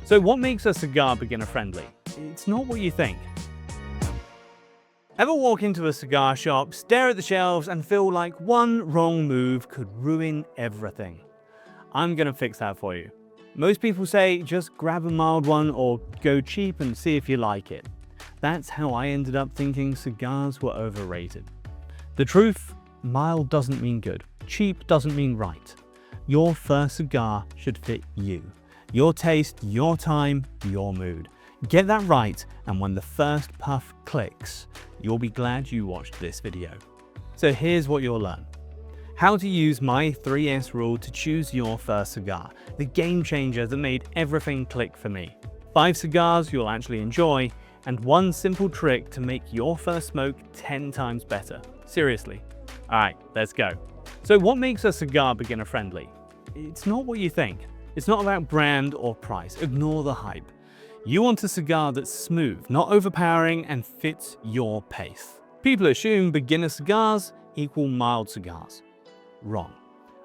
So what makes a cigar beginner friendly? It's not what you think. Ever walk into a cigar shop, stare at the shelves, and feel like one wrong move could ruin everything? I'm gonna fix that for you. Most people say just grab a mild one or go cheap and see if you like it. That's how I ended up thinking cigars were overrated. The truth, mild doesn't mean good. Cheap doesn't mean right. Your first cigar should fit you. Your taste, your time, your mood. Get that right, and when the first puff clicks, you'll be glad you watched this video. So here's what you'll learn. How to use my 3S rule to choose your first cigar, the game changer that made everything click for me. 5 cigars you'll actually enjoy, and one simple trick to make your first smoke 10 times better. Seriously. Alright, let's go. So what makes a cigar beginner friendly? It's not what you think. It's not about brand or price. Ignore the hype. You want a cigar that's smooth, not overpowering, and fits your pace. People assume beginner cigars equal mild cigars. Wrong.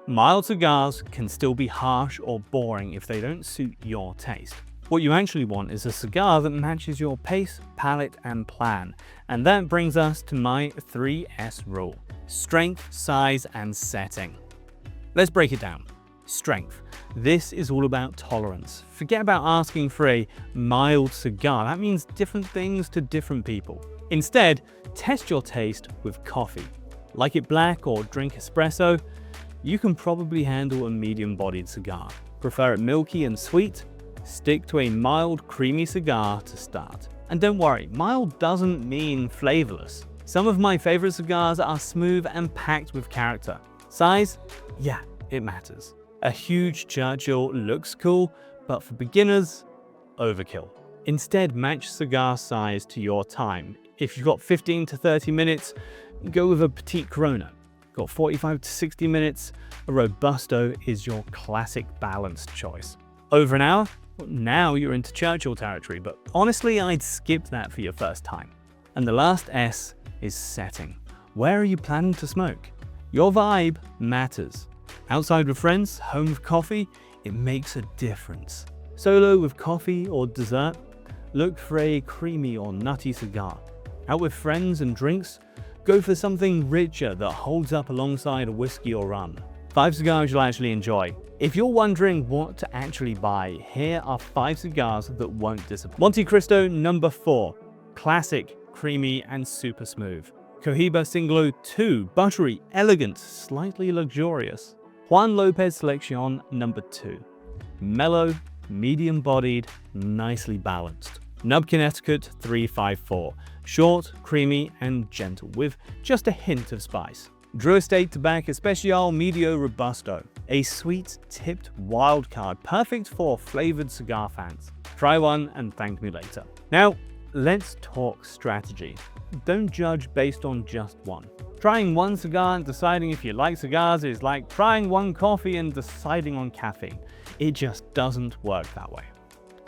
Mild cigars can still be harsh or boring if they don't suit your taste. What you actually want is a cigar that matches your pace, palate, and plan. And that brings us to my 3S rule. Strength, size, and setting. Let's break it down. Strength. This is all about tolerance. Forget about asking for a mild cigar. That means different things to different people. Instead, test your taste with coffee. Like it black or drink espresso? You can probably handle a medium-bodied cigar. Prefer it milky and sweet? Stick to a mild, creamy cigar to start. And don't worry, mild doesn't mean flavorless. Some of my favorite cigars are smooth and packed with character. Size? Yeah, it matters. A huge Churchill looks cool, but for beginners, overkill. Instead, match cigar size to your time. If you've got 15 to 30 minutes, go with a petite Corona. Got 45 to 60 minutes, a Robusto is your classic balanced choice. Over an hour? Well, now you're into Churchill territory, but honestly, I'd skip that for your first time. And the last S is setting. Where are you planning to smoke? Your vibe matters. Outside with friends, home with coffee, it makes a difference. Solo with coffee or dessert, look for a creamy or nutty cigar. Out with friends and drinks, go for something richer that holds up alongside a whiskey or rum. 5 cigars you'll actually enjoy. If you're wondering what to actually buy, here are 5 cigars that won't disappoint. Monte Cristo number 4, classic, creamy, and super smooth. Cohiba Singlo 2, buttery, elegant, slightly luxurious. Juan Lopez Selección number 2, mellow, medium-bodied, nicely balanced. Nub Connecticut 354, short, creamy, and gentle, with just a hint of spice. Drew Estate Tobacco Especial Medio Robusto, a sweet, tipped wildcard, perfect for flavored cigar fans. Try one and thank me later. Now, let's talk strategy. Don't judge based on just one. Trying one cigar and deciding if you like cigars is like trying one coffee and deciding on caffeine. It just doesn't work that way.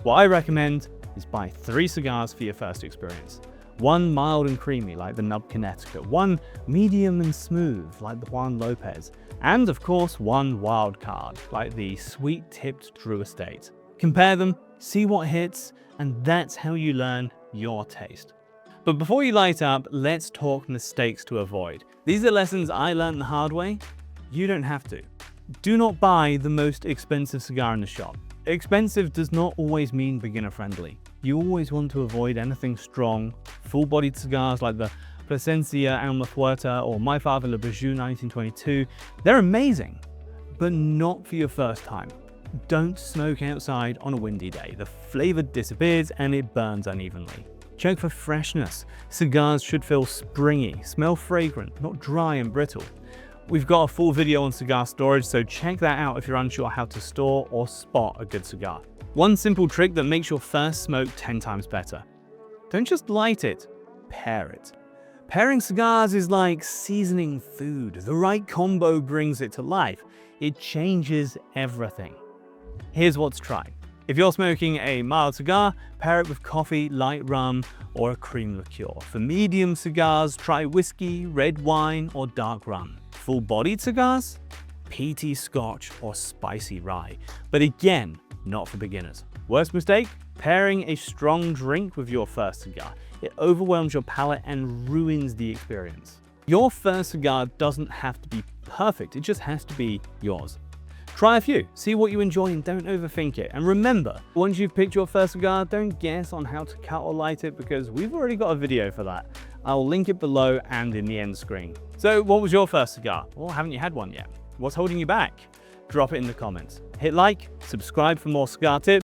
What I recommend is buy 3 cigars for your first experience. 1 mild and creamy like the Nub Connecticut, 1 medium and smooth like the Juan Lopez, and of course 1 wild card like the sweet tipped Drew Estate. Compare them, see what hits, and that's how you learn your taste. But before you light up, let's talk mistakes to avoid. These are lessons I learned the hard way. You don't have to. Do not buy the most expensive cigar in the shop. Expensive does not always mean beginner friendly. You always want to avoid anything strong. Full-bodied cigars like the Plasencia Alma Fuerte or My Father Le Bijou 1922, they're amazing, but not for your first time. Don't smoke outside on a windy day. The flavor disappears and it burns unevenly. Check for freshness. Cigars should feel springy, smell fragrant, not dry and brittle. We've got a full video on cigar storage, so check that out if you're unsure how to store or spot a good cigar. One simple trick that makes your first smoke 10 times better. Don't just light it, pair it. Pairing cigars is like seasoning food. The right combo brings it to life. It changes everything. Here's what to try. If you're smoking a mild cigar, pair it with coffee, light rum, or a cream liqueur. For medium cigars, try whiskey, red wine, or dark rum. Full-bodied cigars? Peaty scotch or spicy rye. But again, not for beginners. Worst mistake? Pairing a strong drink with your first cigar. It overwhelms your palate and ruins the experience. Your first cigar doesn't have to be perfect, it just has to be yours. Try a few, see what you enjoy and don't overthink it. And remember, once you've picked your first cigar, don't guess on how to cut or light it because we've already got a video for that. I'll link it below and in the end screen. So what was your first cigar? Or haven't you had one yet? What's holding you back? Drop it in the comments. Hit like, subscribe for more cigar tips.